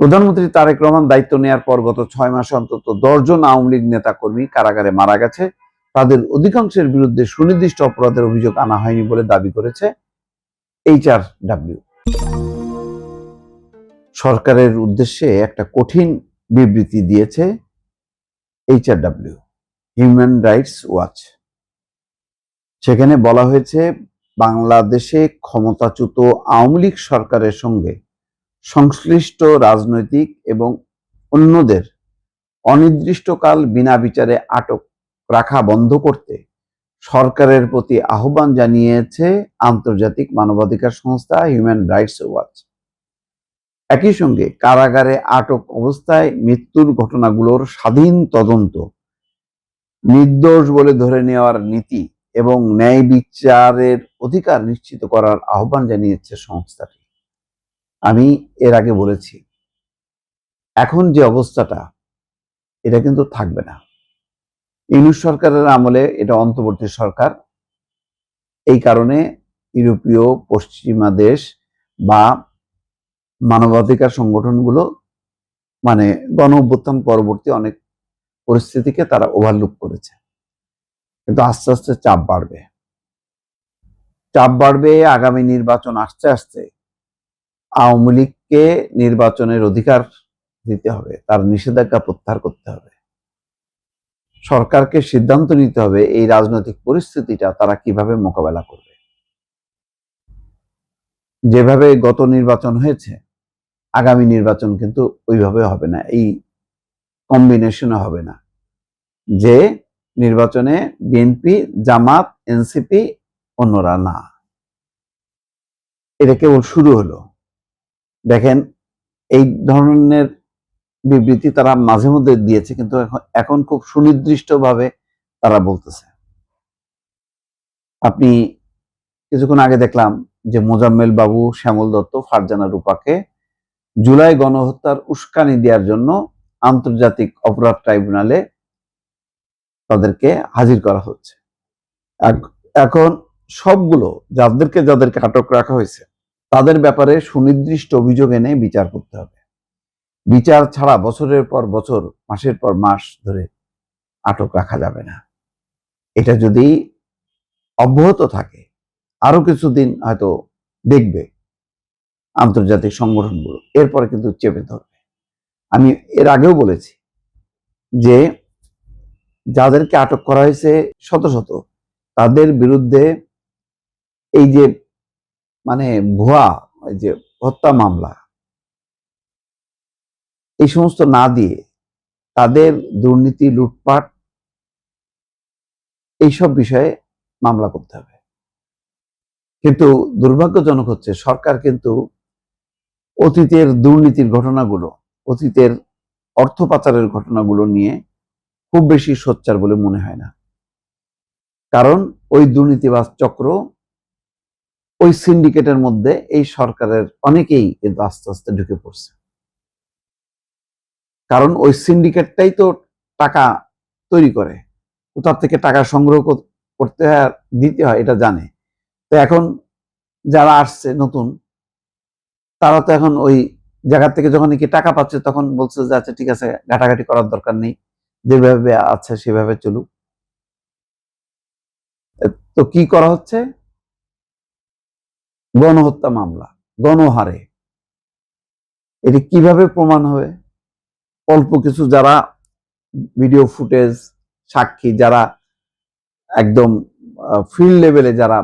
প্রধানমন্ত্রী তারেক রহমান দায়িত্ব নেয়ার পর গত ৬ মাসে অন্তত ১০ জন আওয়ামী লীগ নেতাকর্মী কারাগারে মারা গেছে। তাদের অধিকাংশের বিরুদ্ধে সুনির্দিষ্ট অপরাধের অভিযোগ আনা হয়নি বলে দাবি করেছে এইচআরডব্লিউ। সরকারের উদ্দেশ্যে একটা কঠিন বিবৃতি দিয়েছে এইচআরডব্লিউ, হিউম্যান রাইটস ওয়াচ। সেখানে বলা হয়েছে, বাংলাদেশে ক্ষমতাচ্যুত আওয়ামী লীগ সরকারের সঙ্গে সংশ্লিষ্ট রাজনৈতিক এবং অন্যদের অনির্দিষ্টকাল বিনা বিচারে আটক রাখা বন্ধ করতে সরকারের প্রতি আহ্বান জানিয়েছে আন্তর্জাতিক মানবাধিকার সংস্থা হিউম্যান রাইটস ওয়াচ। একই সঙ্গে কারাগারে আটক অবস্থায় মৃত্যুর ঘটনাগুলোর স্বাধীন তদন্ত, নির্দোষ বলে ধরে নেওয়ার নীতি এবং ন্যায় বিচারের অধিকার নিশ্চিত করার আহ্বান জানিয়েছে সংস্থাটি। আমি এর আগে বলেছি, এখন যে অবস্থাটা, এটা কিন্তু থাকবে না। ইউনূস সরকারের আমলে এটা অন্তর্বর্তী সরকার। এই কারণে ইউরোপীয় পশ্চিমা দেশ বা মানবাধিকার সংগঠনগুলো গণ অভ্যুত্থান পরবর্তী অনেক পরিস্থিতিকে তারা ওভারলুক করেছে। কিন্তু আস্তে আস্তে চাপ বাড়বে। আগামী নির্বাচন আসতে আসতে আওয়ামী লীগকে নির্বাচনের অধিকার দিতে হবে, তার নিষেধাজ্ঞা প্রত্যাহার করতে হবে। সরকারকে সিদ্ধান্ত নিতে হবে এই রাজনৈতিক পরিস্থিতিটা তারা কিভাবে মোকাবেলা করবে। যেভাবে গত নির্বাচন হয়েছে, আগামী নির্বাচন কিন্তু ওইভাবে হবে না, এই কম্বিনেশনে হবে না যে নির্বাচনে বিএনপি, জামাত, এনসিপি, অন্যরা না। এটা কেবল শুরু হলো। দেখেন, এই ধরনের বিবৃতি তারা মাঝে মধ্যে দিয়েছে, কিন্তু এখন খুব সুনির্দিষ্টভাবে তারা বলতেছে। আপনি কিছুক্ষণ আগে দেখলাম যে মোজাম্মেল বাবু, শ্যামল দত্ত, ফারজানা রূপাকে জুলাই গণহত্যার উস্কানি দেওয়ার জন্য আন্তর্জাতিক অপরাধ ট্রাইব্যুনালে তাদেরকে হাজির করা হচ্ছে। এখন সবগুলো যাদেরকে আটক রাখা হয়েছে তাদের ব্যাপারে সুনির্দিষ্ট অভিযোগ এনে বিচার করতে হবে। বিচার ছাড়া বছরের পর বছর, মাসের পর মাস ধরে আটক রাখা যাবে না। এটা যদি অব্যাহত থাকে, আরো কিছুদিন হয়তো দেখবে আন্তর্জাতিক সংগঠনগুলো, এরপরে কিন্তু চেপে ধরবে। আমি এর আগেও বলেছি যে যাদেরকে আটক করা হয়েছে শত শত, তাদের বিরুদ্ধে এই যে ভুয়া যে হত্যা মামলা, এই সমস্ত না দিয়ে তাদের দুর্নীতি, লুটপাট, এইসব বিষয়ে মামলা করতে হবে। কিন্তু দুর্ভাগ্যজনক হচ্ছে, সরকার কিন্তু অতীতের দুর্নীতির ঘটনাগুলো, অতীতের অর্থ পাচারের ঘটনাগুলো নিয়ে খুব বেশি সোচ্চার বলে মনে হয় না। কারণ ওই দুর্নীতিবাজ চক্র, ওই সিন্ডিকেটের মধ্যে এই সরকারের অনেকেই কিন্তু আস্তে আস্তে ঢুকে পড়ছে। কারণ ওই সিন্ডিকেটটাই তো টাকা তৈরি করে, কোথা থেকে টাকা সংগ্রহ করতে হয়, দিতে হয়, এটা জানে। তো এখন যারা আসছে নতুন, তারা তো এখন ওই জায়গা থেকে যখন নাকি টাকা পাচ্ছে, তখন বলছে যে আচ্ছা ঠিক আছে, ঘাটাঘাটি করার দরকার নেই, যেভাবে আছে সেভাবে চলুক। তো কি করা হচ্ছে? গণহত্যা মামলা, গণহারে। এটি কিভাবে প্রমাণ হবে? অল্প কিছু যারা ভিডিও ফুটেজ, সাক্ষী, যারা একদম ফিল্ড লেভেলে যারা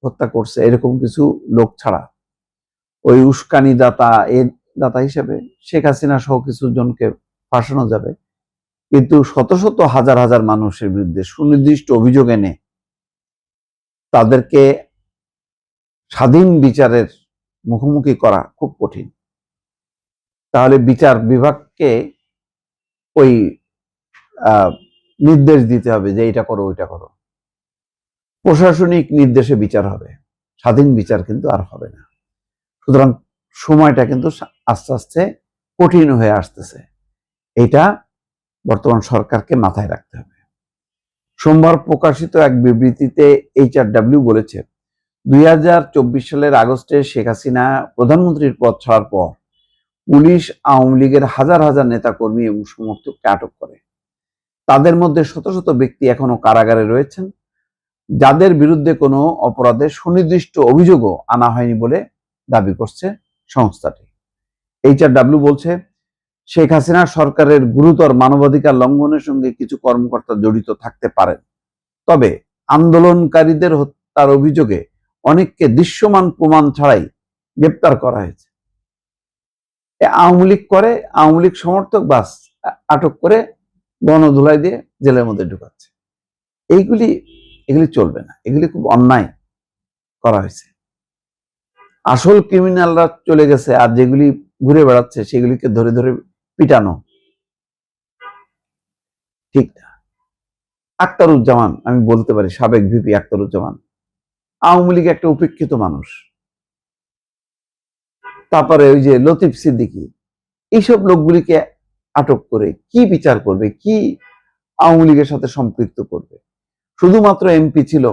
হত্যা করছে, এরকম কিছু লোক ছাড়া ওই উস্কানি দাতা হিসেবে শেখ হাসিনা সহ কিছু জনকে ফাঁসানো যাবে, কিন্তু শত শত হাজার হাজার মানুষের বিরুদ্ধে সুনির্দিষ্ট অভিযোগ এনে তাদেরকে স্বাধীন বিচারের মুখোমুখি করা খুব কঠিন। তাহলে বিচার বিভাগকে ওই নির্দেশ দিতে হবে যে এটা করো, ওইটা করো। প্রশাসনিক নির্দেশে বিচার হবে, স্বাধীন বিচার কিন্তু আর হবে না। সুতরাং সময়টা কিন্তু আস্তে আস্তে কঠিন হয়ে আসতেছে। এটা বর্তমান সরকারকে মাথায় রাখতে হবে। সোমবার প্রকাশিত এক বিবৃতিতে এইচআরডব্লিউ বলেছে, 2024 সালের আগস্টে শেখ হাসিনা প্রধানমন্ত্রীর পদ ছাড়ার পর পুলিশ আওয়ামী লীগের হাজার হাজার নেতাকর্মী এবং সমর্থককে আটক করে। তাদের মধ্যে শত শত ব্যক্তি এখনো কারাগারে রয়েছেন, যাদের বিরুদ্ধে কোনো অপরাধে সুনির্দিষ্ট অভিযোগও আনা হয়নি বলে দাবি করছে সংস্থাটি। HRW বলছে, শেখ হাসিনা সরকারের গুরুতর মানবাধিকার লঙ্ঘনের সঙ্গে কিছু কর্মকর্তা জড়িত থাকতে পারেন, তবে আন্দোলনকারীদের হত্যার অভিযোগে অনেককে দৃশ্যমান প্রমাণ ছাড়াই গ্রেপ্তার করা হয়েছে। আওয়ামী লীগ করে, আওয়ামী লীগ সমর্থক বাস আটক করে গণধুলাই দিয়ে জেলের মধ্যে ঢুকাচ্ছে। এগুলি চলবে না, এগুলি খুব অন্যায় করা হয়েছে। আসল ক্রিমিনালরা চলে গেছে, আর যেগুলি ঘুরে বেড়াচ্ছে সেগুলিকে ধরে ধরে পিটানো ঠিক না। আখতারুজ্জামান, আমি বলতে পারি সাবেক ভিপি আখতারুজ্জামান আওয়ামী লীগ একটা উপেক্ষিত মানুষ। তারপরে ওই যে লতিফ সিদ্দিকী, এইসব লোকগুলিকে আটক করে কি বিচার করবে, কি আওয়ামী লীগের সাথে সম্পৃক্ত করবে? শুধুমাত্র এমপি ছিল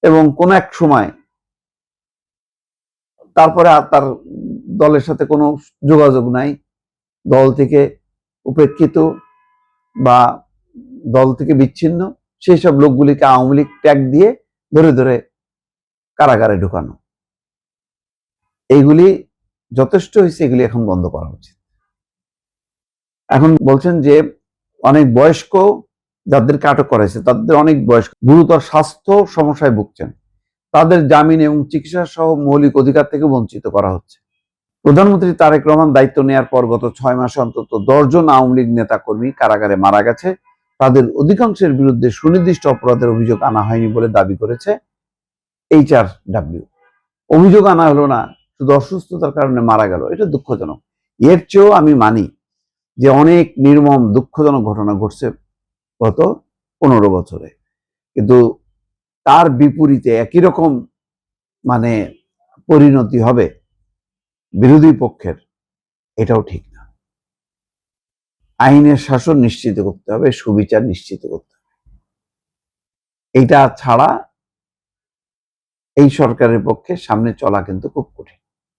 এবং কোন এক সময় তারপরে আর তার দলের সাথে কোনো যোগাযোগ নাই, দল থেকে উপেক্ষিত বা দল থেকে বিচ্ছিন্ন, সেই সব লোকগুলিকে আওয়ামী লীগ ট্যাগ দিয়ে ধরে ধরে কারাগারে ঢুকানো, এইগুলি যথেষ্ট হয়েছে, এগুলি এখন বন্ধ করা উচিত। এখন বলছেন যে অনেক বয়স্ক যাদেরকে আটক করা হয়েছে, তাদের অনেক বয়স্ক গুরুতর স্বাস্থ্য সমস্যায় ভুগছেন, তাদের জামিন এবং চিকিৎসা সহ মৌলিক অধিকার থেকে বঞ্চিত করা হচ্ছে। প্রধানমন্ত্রী তারেক রহমান দায়িত্ব নেওয়ার পর গত 6 মাসে অন্তত 10 জন আওয়ামী লীগ নেতা কর্মী কারাগারে মারা গেছে। তাদের অধিকাংশের বিরুদ্ধে সুনির্দিষ্ট অপরাধের অভিযোগ আনা হয়নি বলে দাবি করেছে HRW। অভিযোগ আনা হলো না, শুধু অসুস্থতার কারণে মারা গেল, এটা দুঃখজনক। এর চেয়েও আমি মানি যে অনেক নির্মম দুঃখজনক ঘটনা ঘটছে গত 15 বছরে, কিন্তু তার বিপরীতে একই রকম পরিণতি হবে বিরোধী পক্ষের, এটাও ঠিক না। আইনের শাসন নিশ্চিত করতে হবে, সুবিচার নিশ্চিত করতে হবে। এটা ছাড়া এই সরকারের পক্ষে সামনে চলা কিন্তু খুব কঠিন।